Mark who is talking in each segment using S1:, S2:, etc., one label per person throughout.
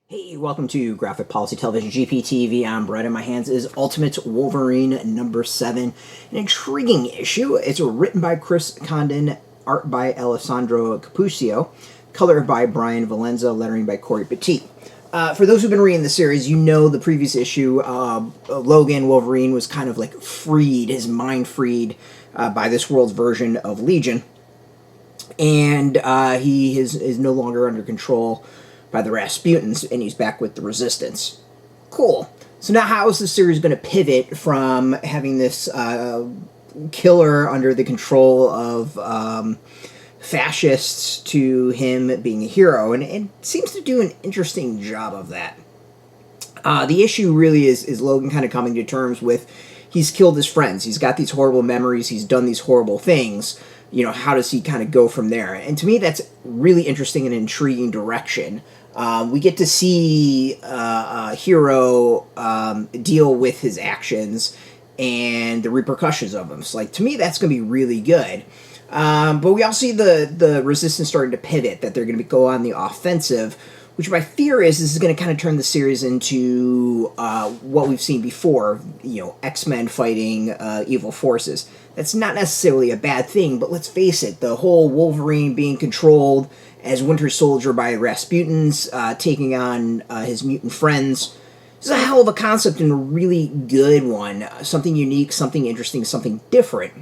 S1: Hey, welcome to Graphic Policy Television GPTV. I'm Bryan. In my hands is Ultimate Wolverine number 7. An intriguing issue. It's written by Condon, art by Alessandro Cappuccio, color by Bryan, Valenza, lettering by Cory, Petit. For those who've been reading the series, you know the previous issue, Logan, Wolverine, was kind of like freed, his mind freed by this world's version of Legion. And he is no longer under control by the Rasputins, and he's back with the Resistance. Cool. So now how is this series going to pivot from having this killer under the control of fascists to him being a hero? And it seems to do an interesting job of that. The issue really is Logan kind of coming to terms with he's killed his friends. He's got these horrible memories. He's done these horrible things. You know, how does he kind of go from there? And to me, that's really interesting and intriguing direction. We get to see a hero deal with his actions and the repercussions of them. So, like, to me, that's going to be really good. But we also see the Resistance starting to pivot, that they're going to go on the offensive, which my fear is this is going to kind of turn the series into what we've seen before, you know, X-Men fighting evil forces. That's not necessarily a bad thing, but let's face it, the whole Wolverine being controlled as Winter Soldier by Rasputins, taking on his mutant friends, is a hell of a concept and a really good one. Something unique, something interesting, something different.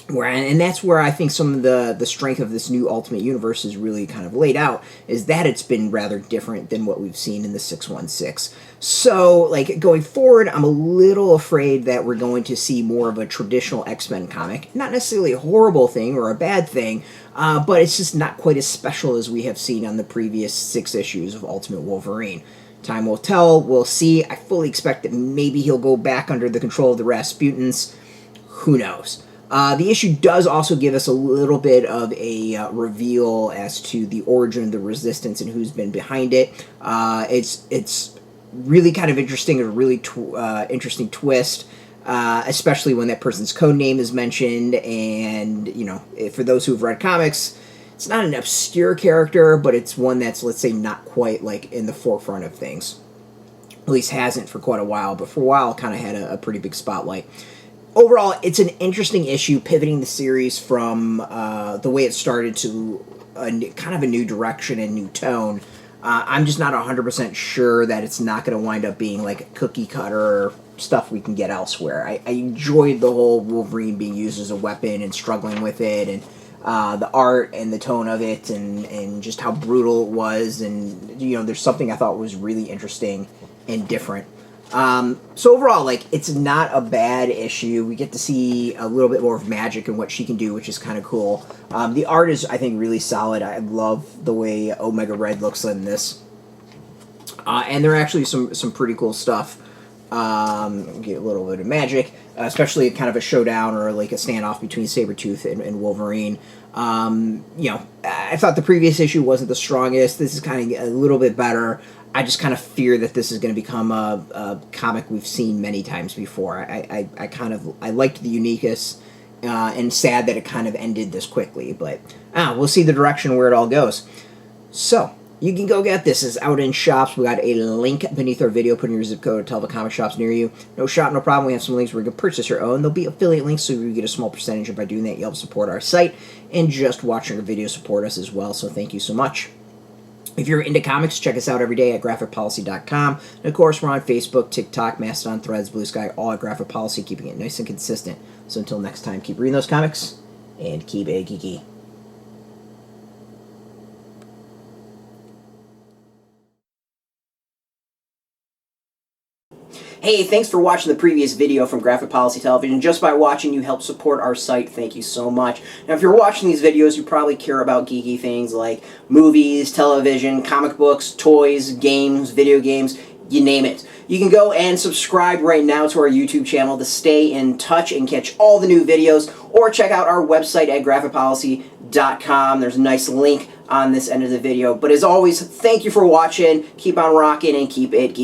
S1: And that's where I think some of the strength of this new Ultimate Universe is really kind of laid out, is that it's been rather different than what we've seen in the 616. So, like, going forward, I'm a little afraid that we're going to see more of a traditional X-Men comic. Not necessarily a horrible thing or a bad thing, but it's just not quite as special as we have seen on the previous 6 issues of Ultimate Wolverine. Time will tell, we'll see. I fully expect that maybe he'll go back under the control of the Rasputins. Who knows? The issue does also give us a little bit of a reveal as to the origin of the Resistance and who's been behind it. It's really kind of interesting, a really interesting twist, especially when that person's code name is mentioned. And, you know, for those who've read comics, it's not an obscure character, but it's one that's, let's say, not quite like in the forefront of things. At least hasn't for quite a while, but for a while kind of had a pretty big spotlight. Overall, it's an interesting issue, pivoting the series from the way it started to kind of a new direction and new tone. I'm just not 100% sure that it's not going to wind up being like cookie cutter stuff we can get elsewhere. I enjoyed the whole Wolverine being used as a weapon and struggling with it, and the art and the tone of it, and just how brutal it was. And, you know, there's something I thought was really interesting and different. So overall, like, it's not a bad issue. We get to see a little bit more of Magik and what she can do, which is kind of cool. The art is, I think, really solid. I love the way Omega Red looks in this. And there are actually some pretty cool stuff. Get a little bit of Magik, especially kind of a showdown or like a standoff between Sabretooth and Wolverine. You know, I thought the previous issue wasn't the strongest. This is kind of a little bit better. I just kind of fear that this is going to become a comic we've seen many times before. I liked the uniqueness, and sad that it kind of ended this quickly. But we'll see the direction where it all goes. So you can go get this. It's out in shops. We got a link beneath our video. Put in your zip code to tell the comic shops near you. No shop, no problem. We have some links where you can purchase your own. There'll be affiliate links, so you get a small percentage. And by doing that, you help support our site, and just watching our videos support us as well. So thank you so much. If you're into comics, check us out every day at graphicpolicy.com. And of course, we're on Facebook, TikTok, Mastodon, Threads, Blue Sky, all at Graphic Policy, keeping it nice and consistent. So until next time, keep reading those comics, and keep it geeky. Hey, thanks for watching the previous video from Graphic Policy Television. Just by watching, you help support our site. Thank you so much. Now, if you're watching these videos, you probably care about geeky things like movies, television, comic books, toys, games, video games, you name it. You can go and subscribe right now to our YouTube channel to stay in touch and catch all the new videos, or check out our website at graphicpolicy.com. There's a nice link on this end of the video. But as always, thank you for watching. Keep on rocking and keep it geeky.